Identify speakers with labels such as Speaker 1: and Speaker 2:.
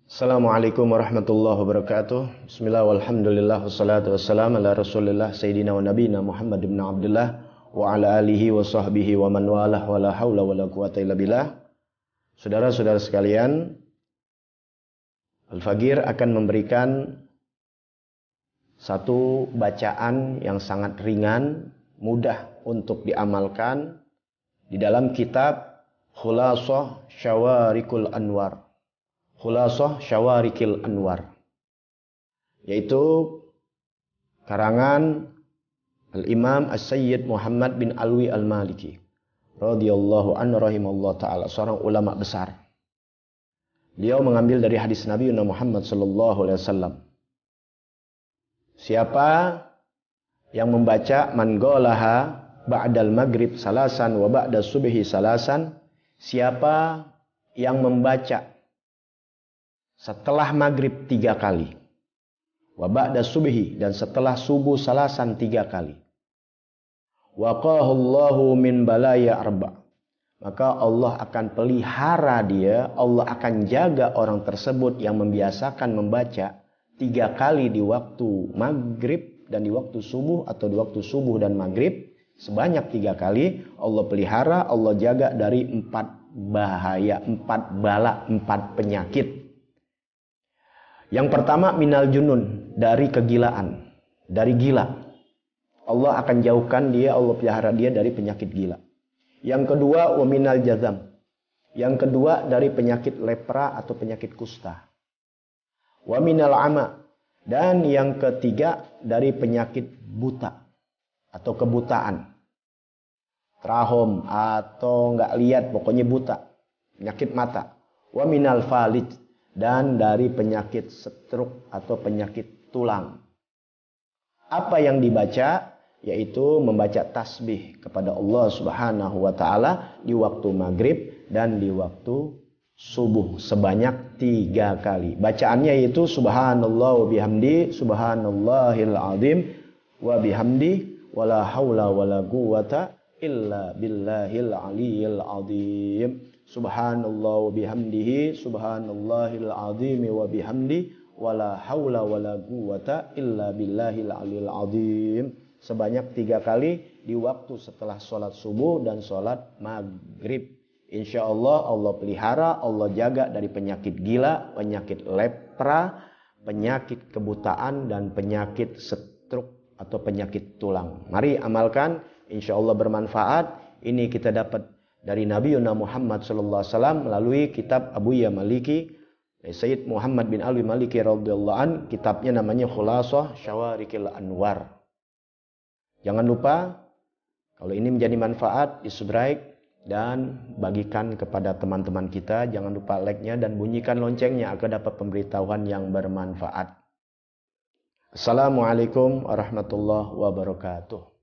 Speaker 1: Assalamualaikum warahmatullahi wabarakatuh. Bismillah walhamdulillah wassalatu wassalamu ala rasulillah sayyidina wa nabina Muhammad ibn Abdullah wa ala alihi wa sahbihi wa man walah wa la hawla wa la quwata illa billah. Saudara-saudara sekalian, Al-Fagir akan memberikan satu bacaan yang sangat ringan, mudah untuk diamalkan di dalam kitab Khulasah Syawarikul Anwar. Khulasah Syawarikil Anwar, yaitu karangan Al-Imam As-Sayyid Muhammad bin Alwi Al-Maliki radhiyallahu anhu rahimallahu ta'ala, seorang ulama besar. Beliau mengambil dari hadis Nabi Muhammad sallallahu alaihi wasallam. Siapa yang membaca man qalaha ba'dal maghrib salasan wa ba'da subhi salasan, siapa yang membaca setelah maghrib 3 kali, wa ba'da subhi, dan setelah subuh salasan 3 kali, waqahullahu min balaya arba', maka Allah akan pelihara dia, Allah akan jaga orang tersebut yang membiasakan membaca 3 kali di waktu maghrib dan di waktu subuh, atau di waktu subuh dan maghrib sebanyak 3 kali. Allah pelihara, Allah jaga dari 4 bahaya, 4 bala, 4 penyakit. Yang pertama minal junun, dari kegilaan, dari gila. Allah akan jauhkan dia, Allah pelihara dia dari penyakit gila. Yang kedua wa minal jazam. Yang kedua dari penyakit lepra atau penyakit kusta. Wa minal ama, dan yang ketiga dari penyakit buta atau kebutaan. Trahom atau enggak lihat, pokoknya buta, penyakit mata. Wa minal falij, dan dari penyakit stroke atau penyakit tulang. Apa yang dibaca? Yaitu membaca tasbih kepada Allah Subhanahu wa ta'ala di waktu maghrib dan di waktu subuh sebanyak 3 kali. Bacaannya yaitu subhanallah wa bihamdi, subhanallahil azim wa bihamdi, wala haula wala quwata illa billahil aliyyil azim. Subhanallah wa bihamdihi, subhanallahil azim wa bihamdi, wala haula wala quwata illa billahil aliyyil azim. Sebanyak 3 kali di waktu setelah sholat subuh dan sholat maghrib. Insya Allah, Allah pelihara, Allah jaga dari penyakit gila, penyakit lepra, penyakit kebutaan, dan penyakit stroke atau penyakit tulang. Mari amalkan, insya Allah bermanfaat. Ini kita dapat dari Nabi Muhammad sallallahu alaihi wasallam melalui kitab Abuya Maliki, Sayyid Muhammad bin Alwi Maliki radhiyallahu an. Kitabnya namanya Khulasah Syawarikil Anwar. Jangan lupa, kalau ini menjadi manfaat, di-subscribe dan bagikan kepada teman-teman kita. Jangan lupa like-nya dan bunyikan loncengnya agar dapat pemberitahuan yang bermanfaat. Assalamualaikum warahmatullahi wabarakatuh.